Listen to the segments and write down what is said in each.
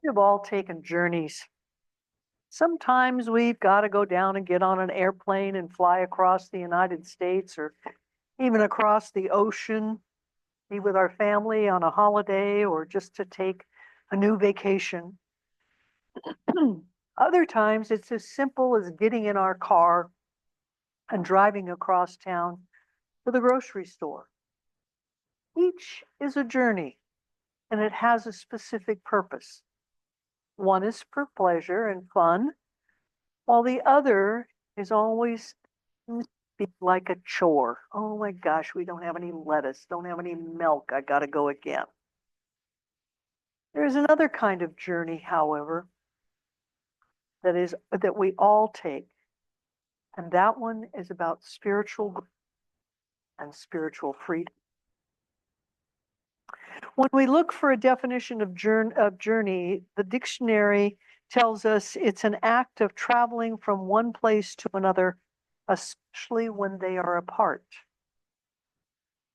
We've all taken journeys. Sometimes we've got to go down and get on an airplane and fly across the United States or even across the ocean, be with our family on a holiday or just to take a new vacation. Other times it's as simple as getting in our car and driving across town to the grocery store. Each is a journey and it has a specific purpose. One is for pleasure and fun, while the other is always like a chore. Oh my gosh, we don't have any lettuce, don't have any milk, I gotta go again. There's another kind of journey, however, that we all take, and that one is about spiritual growth and spiritual freedom. When we look for a definition of journey, the dictionary tells us it's an act of traveling from one place to another, especially when they are apart.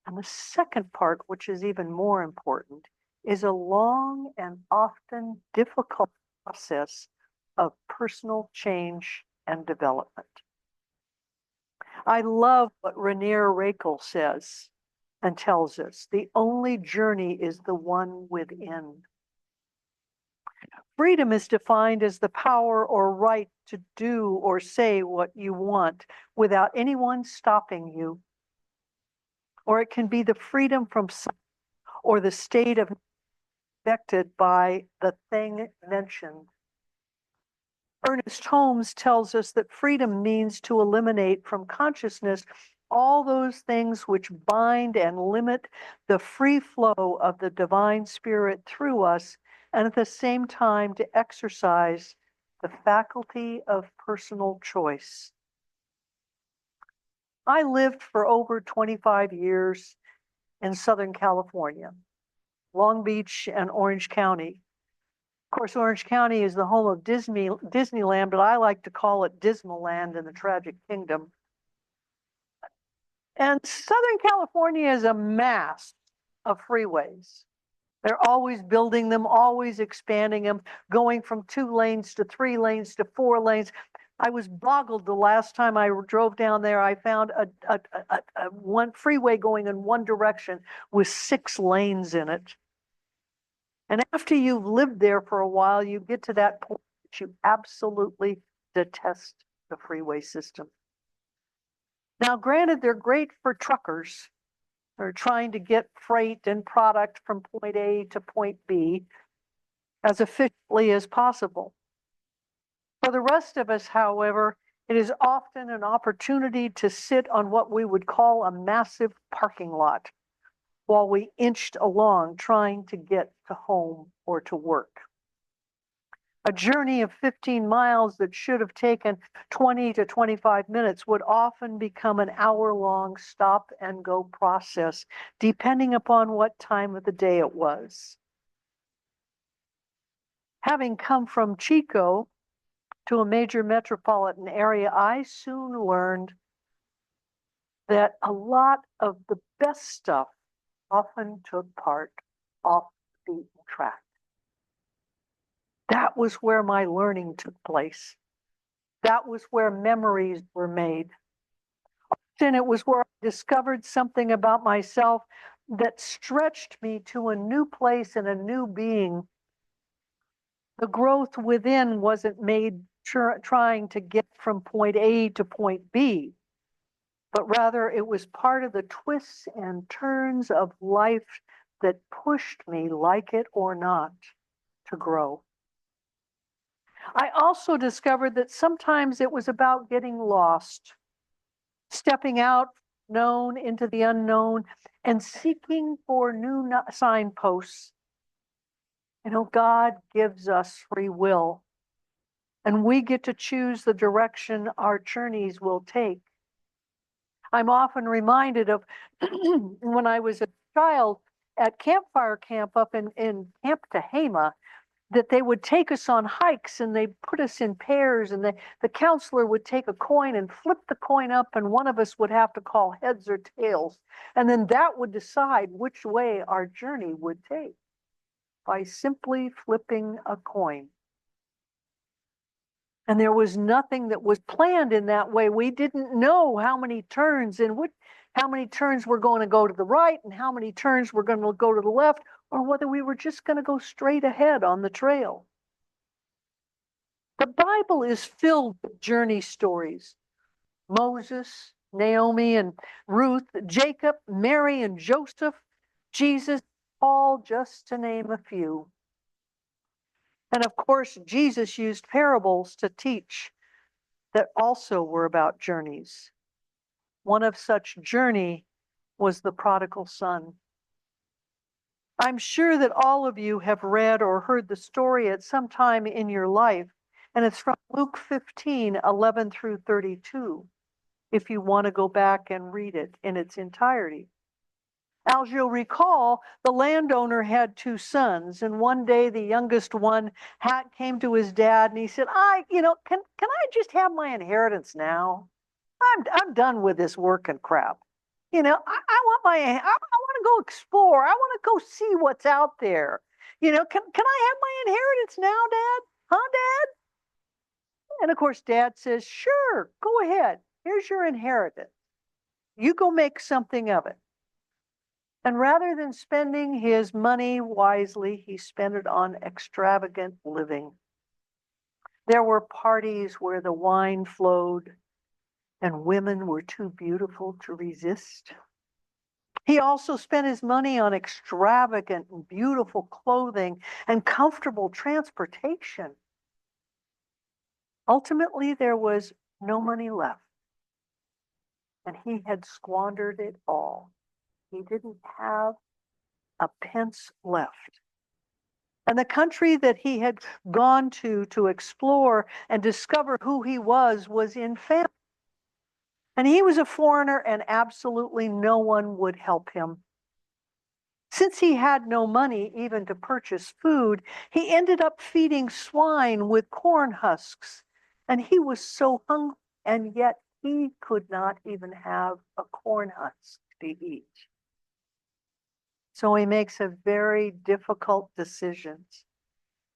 And the second part, which is even more important, is a long and often difficult process of personal change and development. I love what Rainier Rakel says and tells us, the only journey is the one within. Freedom is defined as the power or right to do or say what you want without anyone stopping you. Or it can be the freedom from or the state of affected by the thing mentioned. Ernest Holmes tells us that freedom means to eliminate from consciousness all those things which bind and limit the free flow of the divine spirit through us, and at the same time to exercise the faculty of personal choice. I lived for over 25 years in Southern California, Long Beach and Orange County. Of course, Orange County is the home of Disneyland, but I like to call it Dismaland in the Tragic Kingdom. And Southern California is a mass of freeways. They're always building them, always expanding them, going from 2 lanes to 3 lanes to 4 lanes. I was boggled the last time I drove down there. I found a one freeway going in one direction with 6 lanes in it. And after you've lived there for a while, you get to that point that you absolutely detest the freeway system. Now, granted, they're great for truckers. They're trying to get freight and product from point A to point B as efficiently as possible. For the rest of us, however, it is often an opportunity to sit on what we would call a massive parking lot while we inched along trying to get to home or to work. A journey of 15 miles that should have taken 20 to 25 minutes would often become an hour-long stop-and-go process, depending upon what time of the day it was. Having come from Chico to a major metropolitan area, I soon learned that a lot of the best stuff often took part off the beaten track. That was where my learning took place. That was where memories were made. Often it was where I discovered something about myself that stretched me to a new place and a new being. The growth within wasn't made trying to get from point A to point B, but rather it was part of the twists and turns of life that pushed me, like it or not, to grow. I also discovered that sometimes it was about getting lost, stepping out known into the unknown and seeking for new signposts. You know, God gives us free will, and we get to choose the direction our journeys will take. I'm often reminded of when I was a child at campfire camp up in Camp Tehama, that they would take us on hikes and they'd put us in pairs, and the counselor would take a coin and flip the coin up, and one of us would have to call heads or tails. And then that would decide which way our journey would take. by simply flipping a coin. And there was nothing that was planned in that way. We didn't know how many turns and how many turns were going to go to the right and how many turns were going to go to the left, or whether we were just going to go straight ahead on the trail. The Bible is filled with journey stories. Moses, Naomi and Ruth, Jacob, Mary and Joseph, Jesus, all just to name a few. And of course, Jesus used parables to teach that also were about journeys. One of such journey was the prodigal son. I'm sure that all of you have read or heard the story at some time in your life, and it's from Luke 15:11 through 32, if you want to go back and read it in its entirety. As you'll recall, the landowner had two sons, and one day the youngest one came to his dad and he said, can I just have my inheritance now? I'm done with this working crap. I want to go explore. I want to go see what's out there. Can I have my inheritance now, Dad? Huh, Dad? And of course, Dad says, sure, go ahead. Here's your inheritance. You go make something of it. And rather than spending his money wisely, he spent it on extravagant living. There were parties where the wine flowed and women were too beautiful to resist. He also spent his money on extravagant and beautiful clothing and comfortable transportation. Ultimately, there was no money left, and he had squandered it all. He didn't have a pence left. And the country that he had gone to explore and discover who he was in famine. And he was a foreigner, and absolutely no one would help him. Since he had no money even to purchase food, he ended up feeding swine with corn husks. And he was so hungry, and yet he could not even have a corn husk to eat. So he makes a very difficult decision.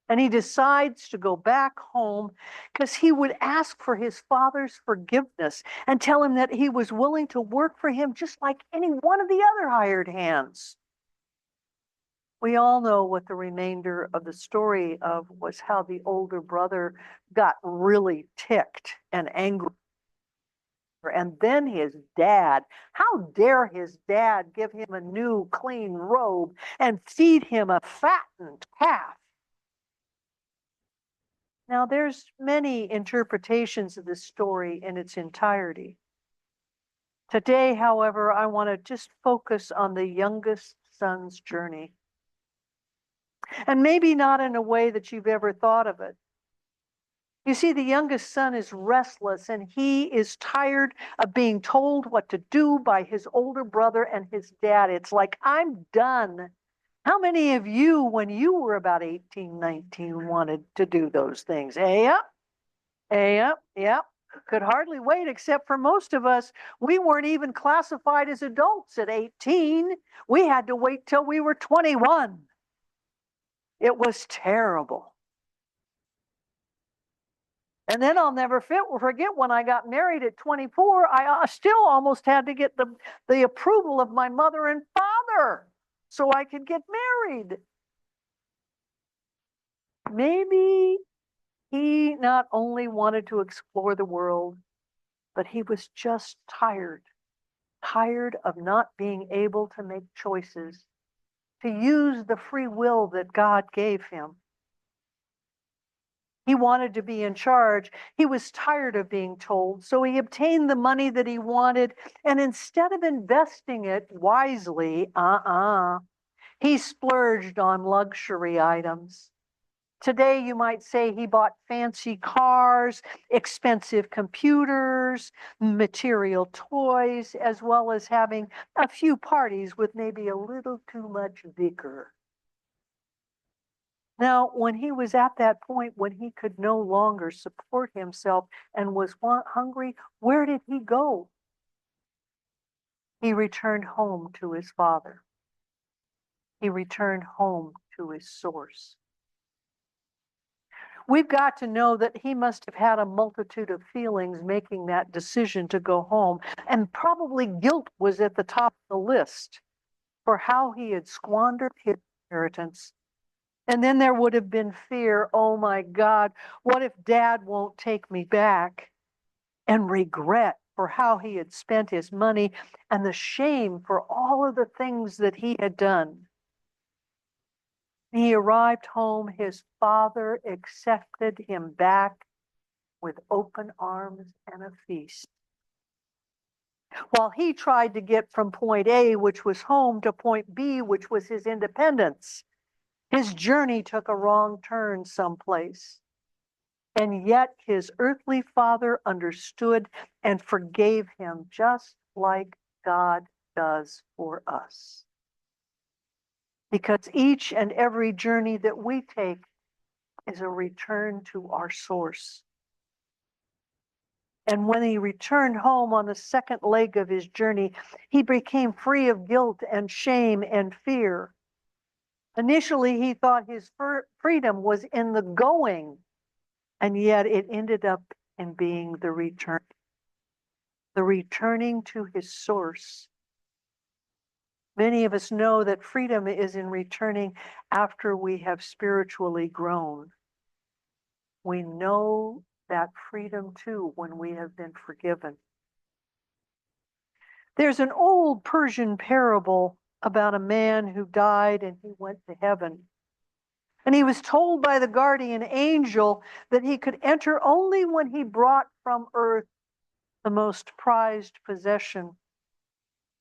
And he decides to go back home because he would ask for his father's forgiveness and tell him that he was willing to work for him just like any one of the other hired hands. We all know what the remainder of the story of was, how the older brother got really ticked and angry. And then his dad, how dare his dad give him a new clean robe and feed him a fattened calf? Now, there's many interpretations of this story in its entirety. Today, however, I want to just focus on the youngest son's journey. And maybe not in a way that you've ever thought of it. You see, the youngest son is restless and he is tired of being told what to do by his older brother and his dad. It's like, I'm done. How many of you, when you were about 18, 19, wanted to do those things? Yep. Could hardly wait, except for most of us. We weren't even classified as adults at 18. We had to wait till we were 21. It was terrible. And then I'll never forget when I got married at 24, I still almost had to get the approval of my mother and father so I could get married. Maybe he not only wanted to explore the world, but he was just tired of not being able to make choices, to use the free will that God gave him. He wanted to be in charge. He was tired of being told. So he obtained the money that he wanted. And instead of investing it wisely, he splurged on luxury items. Today, you might say he bought fancy cars, expensive computers, material toys, as well as having a few parties with maybe a little too much liquor. Now, when he was at that point when he could no longer support himself and was hungry, where did he go? He returned home to his father. He returned home to his source. We've got to know that he must have had a multitude of feelings making that decision to go home, and probably guilt was at the top of the list for how he had squandered his inheritance. And then there would have been fear, oh my God, what if Dad won't take me back? And regret for how he had spent his money, and the shame for all of the things that he had done. He arrived home, his father accepted him back with open arms and a feast. While he tried to get from point A, which was home, to point B, which was his independence, his journey took a wrong turn someplace. And yet his earthly father understood and forgave him, just like God does for us. Because each and every journey that we take is a return to our source. And when he returned home on the second leg of his journey, he became free of guilt and shame and fear. Initially, he thought his freedom was in the going, and yet it ended up in being the returning to his source. Many of us know that freedom is in returning after we have spiritually grown. We know that freedom too when we have been forgiven. There's an old Persian parable about a man who died and he went to heaven. And he was told by the guardian angel that he could enter only when he brought from earth the most prized possession.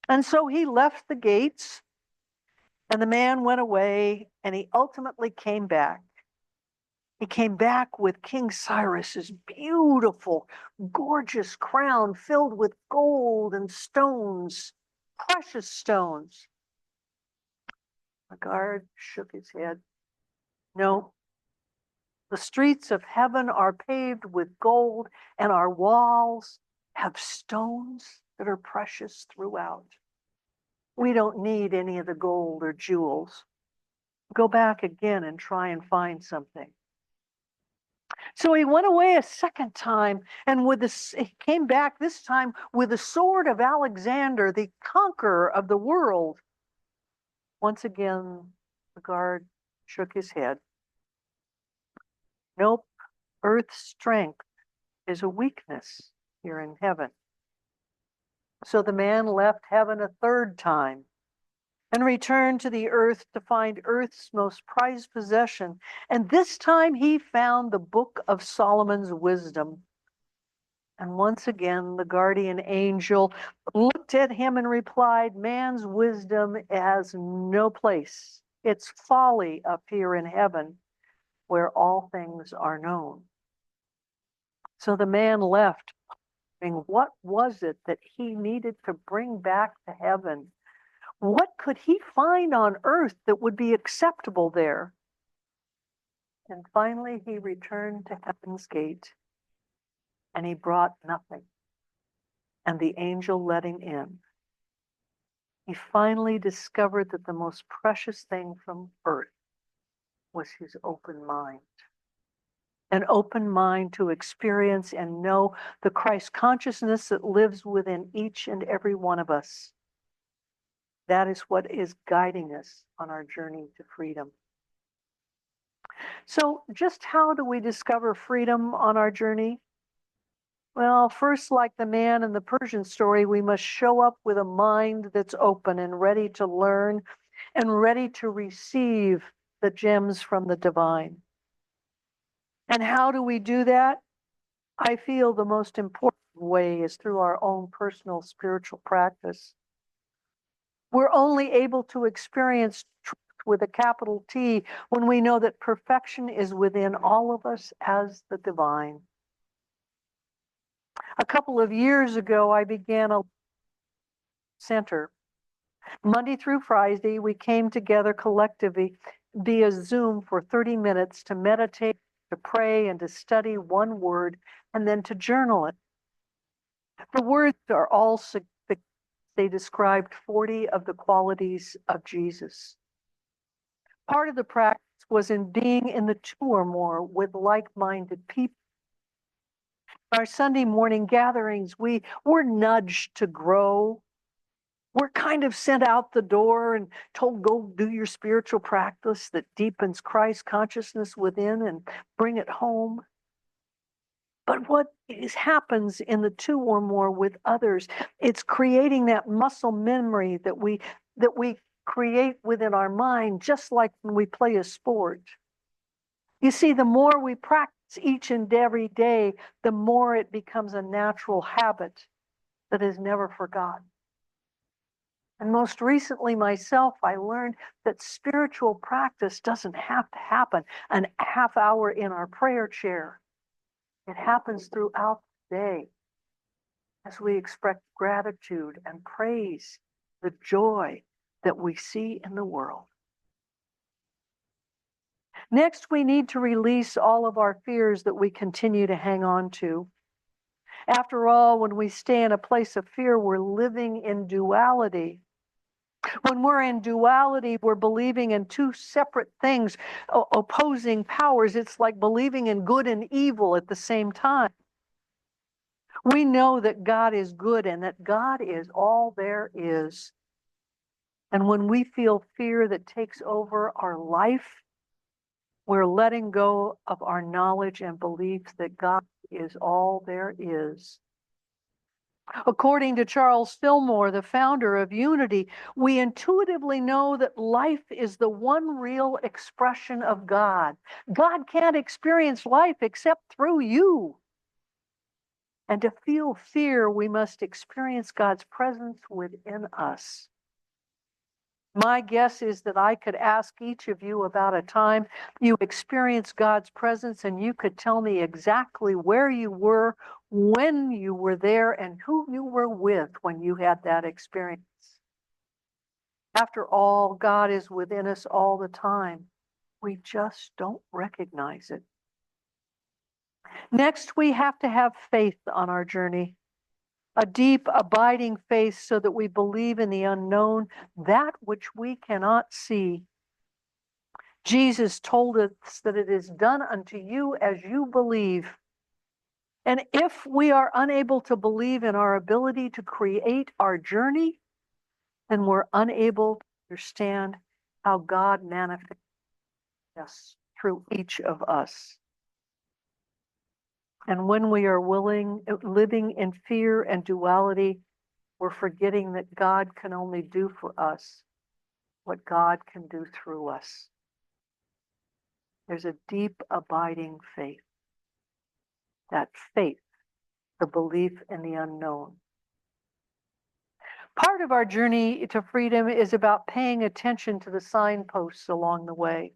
And so he left the gates, and the man went away, and he ultimately came back. He came back with King Cyrus's beautiful, gorgeous crown filled with gold and stones, precious stones. The guard shook his head. No, the streets of heaven are paved with gold, and our walls have stones that are precious throughout. We don't need any of the gold or jewels. Go back again and try and find something. So he went away a second time, and he came back this time with the sword of Alexander, the conqueror of the world. Once again, the guard shook his head. Nope, earth's strength is a weakness here in heaven. So the man left heaven a third time and returned to the earth to find earth's most prized possession. And this time he found the book of Solomon's wisdom. And once again, the guardian angel looked at him and replied, man's wisdom has no place. It's folly up here in heaven where all things are known. So the man left. What was it that he needed to bring back to heaven? What could he find on earth that would be acceptable there? And finally, he returned to heaven's gate, and he brought nothing. And the angel let him in. He finally discovered that the most precious thing from earth was his open mind. An open mind to experience and know the Christ consciousness that lives within each and every one of us. That is what is guiding us on our journey to freedom. So just how do we discover freedom on our journey? Well, first, like the man in the Persian story, we must show up with a mind that's open and ready to learn and ready to receive the gems from the divine. And how do we do that? I feel the most important way is through our own personal spiritual practice. We're only able to experience truth with a capital T when we know that perfection is within all of us as the divine. A couple of years ago, I began a center. Monday through Friday, we came together collectively via Zoom for 30 minutes to meditate, to pray, and to study one word, and then to journal it. The words are all significant. They described 40 of the qualities of Jesus. Part of the practice was in being in the two or more with like-minded people. Our Sunday morning gatherings, we were nudged to grow. We're kind of sent out the door and told, go do your spiritual practice that deepens Christ consciousness within and bring it home. But what happens in the two or more with others, it's creating that muscle memory that we create within our mind, just like when we play a sport. You see, the more we practice each and every day, the more it becomes a natural habit that is never forgotten. And most recently myself, I learned that spiritual practice doesn't have to happen an half hour in our prayer chair. It happens throughout the day as we express gratitude and praise the joy that we see in the world. Next, we need to release all of our fears that we continue to hang on to. After all, when we stay in a place of fear, we're living in duality. When we're in duality, we're believing in two separate things, opposing powers. It's like believing in good and evil at the same time. We know that God is good and that God is all there is. And when we feel fear that takes over our life, we're letting go of our knowledge and belief that God is all there is. According to Charles Fillmore, the founder of Unity, we intuitively know that life is the one real expression of God. God can't experience life except through you. And to feel fear, we must experience God's presence within us. My guess is that I could ask each of you about a time you experienced God's presence, and you could tell me exactly where you were, when you were there, and who you were with when you had that experience. After all, God is within us all the time. We just don't recognize it. Next, we have to have faith on our journey. A deep, abiding faith so that we believe in the unknown, that which we cannot see. Jesus told us that it is done unto you as you believe. And if we are unable to believe in our ability to create our journey, then we're unable to understand how God manifests us through each of us. And when we are living in fear and duality, we're forgetting that God can only do for us what God can do through us. There's a deep, abiding faith. That faith, the belief in the unknown. Part of our journey to freedom is about paying attention to the signposts along the way.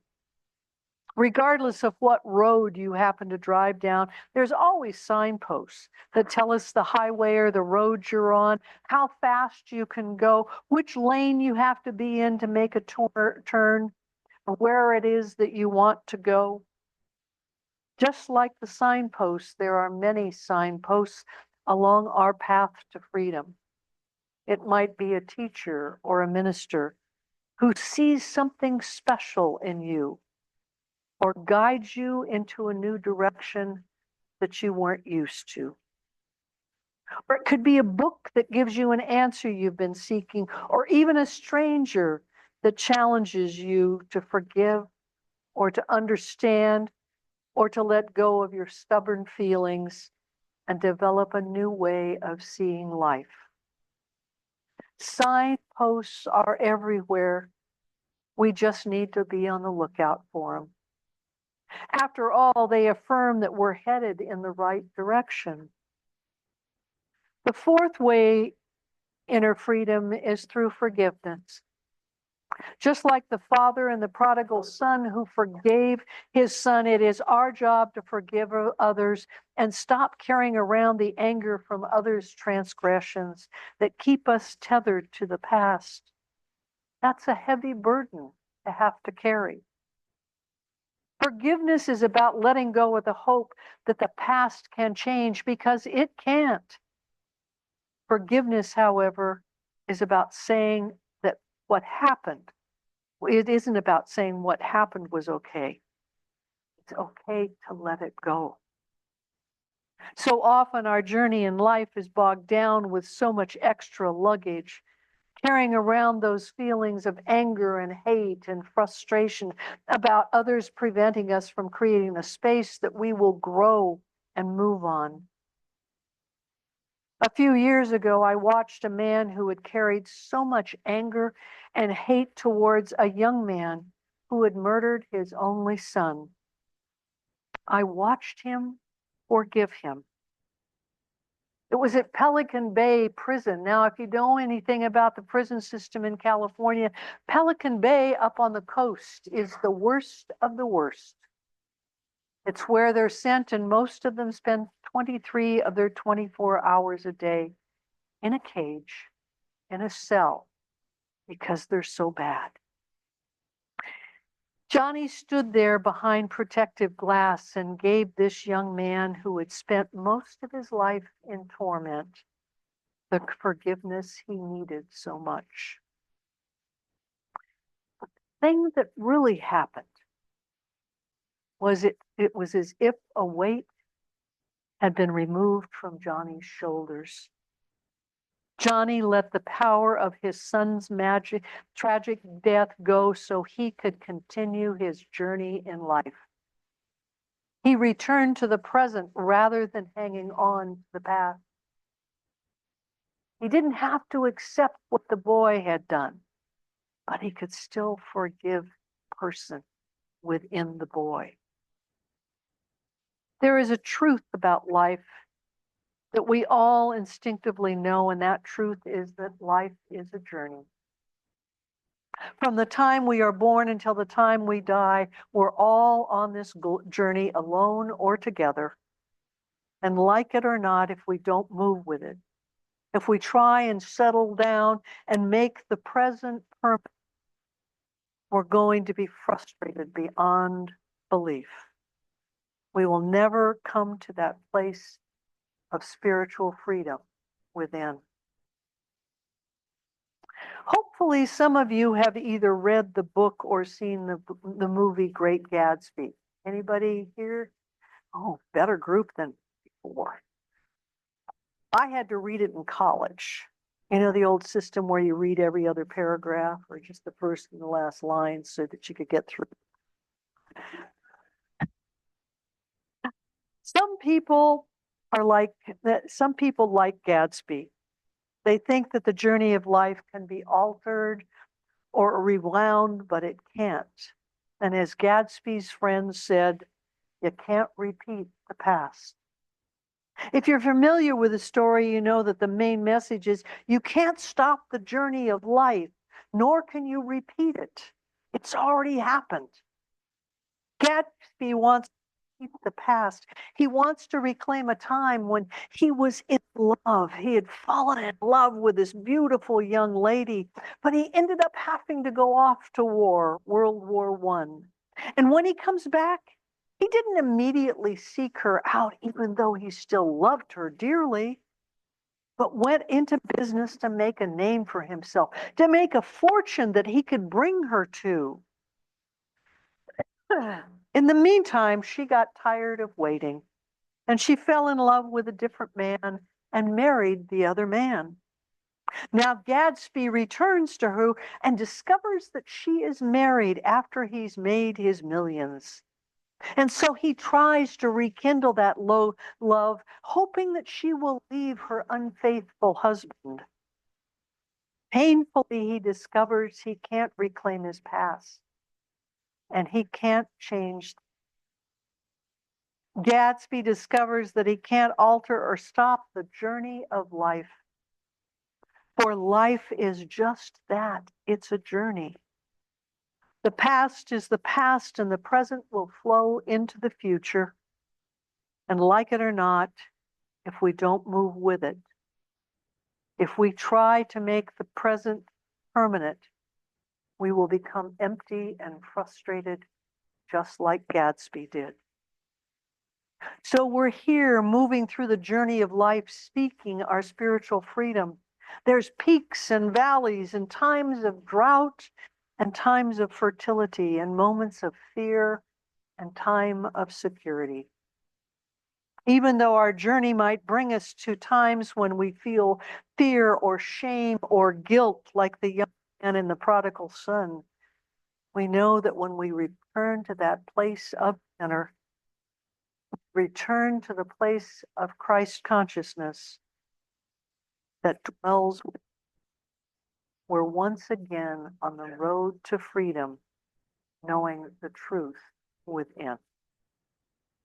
Regardless of what road you happen to drive down, there's always signposts that tell us the highway or the road you're on, how fast you can go, which lane you have to be in to make a turn, or where it is that you want to go. Just like the signposts, there are many signposts along our path to freedom. It might be a teacher or a minister who sees something special in you, or guides you into a new direction that you weren't used to. Or it could be a book that gives you an answer you've been seeking, or even a stranger that challenges you to forgive or to understand or to let go of your stubborn feelings and develop a new way of seeing life. Signposts are everywhere. We just need to be on the lookout for them. After all, they affirm that we're headed in the right direction. The fourth way inner freedom is through forgiveness. Just like the father and the prodigal son who forgave his son, it is our job to forgive others and stop carrying around the anger from others' transgressions that keep us tethered to the past. That's a heavy burden to have to carry. Forgiveness is about letting go of the hope that the past can change, because it can't. Forgiveness, however, is about saying that what happened It isn't about saying what happened was okay. It's okay to let it go. So often our journey in life is bogged down with so much extra luggage, carrying around those feelings of anger and hate and frustration about others preventing us from creating a space that we will grow and move on. A few years ago, I watched a man who had carried so much anger and hate towards a young man who had murdered his only son. I watched him forgive him. It was at Pelican Bay Prison. Now, if you know anything about the prison system in California, Pelican Bay up on the coast is the worst of the worst. It's where they're sent, and most of them spend 23 of their 24 hours a day in a cage, in a cell, because they're so bad. Johnny stood there behind protective glass and gave this young man who had spent most of his life in torment the forgiveness he needed so much. The thing that really happened was it was as if a weight had been removed from Johnny's shoulders. Johnny let the power of his son's tragic death go so he could continue his journey in life. He returned to the present rather than hanging on to the past. He didn't have to accept what the boy had done, but he could still forgive the person within the boy. There is a truth about life that we all instinctively know, and that truth is that life is a journey. From the time we are born until the time we die, we're all on this journey alone or together. And like it or not, if we don't move with it, if we try and settle down and make the present permanent, we're going to be frustrated beyond belief. We will never come to that place of spiritual freedom within. Hopefully, some of you have either read the book or seen the movie Great Gatsby. Anybody here? Oh, better group than before. I had to read it in college. You know, the old system where you read every other paragraph or just the first and the last line so that you could get through. Some people like Gatsby. They think that the journey of life can be altered or rewound, but it can't. And as Gatsby's friends said, you can't repeat the past. If you're familiar with the story, you know that the main message is you can't stop the journey of life, nor can you repeat it. It's already happened. Gatsby wants to keep the past. He wants to reclaim a time when he was in love. He had fallen in love with this beautiful young lady, but he ended up having to go off to war, World War I. And when he comes back, he didn't immediately seek her out, even though he still loved her dearly, but went into business to make a name for himself, to make a fortune that he could bring her to. In the meantime, she got tired of waiting, and she fell in love with a different man and married the other man. Now Gatsby returns to her and discovers that she is married after he's made his millions. And so he tries to rekindle that love, hoping that she will leave her unfaithful husband. Painfully, he discovers he can't reclaim his past, and he can't change. Gatsby discovers that he can't alter or stop the journey of life. For life is just that, it's a journey. The past is the past, and the present will flow into the future. And like it or not, if we don't move with it, if we try to make the present permanent, we will become empty and frustrated, just like Gatsby did. So we're here moving through the journey of life, seeking our spiritual freedom. There's peaks and valleys and times of drought and times of fertility and moments of fear and time of security. Even though our journey might bring us to times when we feel fear or shame or guilt, like the young man in the prodigal son, we know that when we return to that place of center, return to the place of Christ consciousness that dwells, we're once again on the road to freedom, knowing the truth within.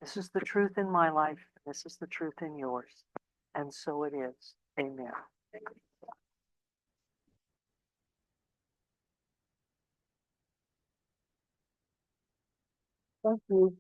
This is the truth in my life. This is the truth in yours. And so it is. Amen. Thank you.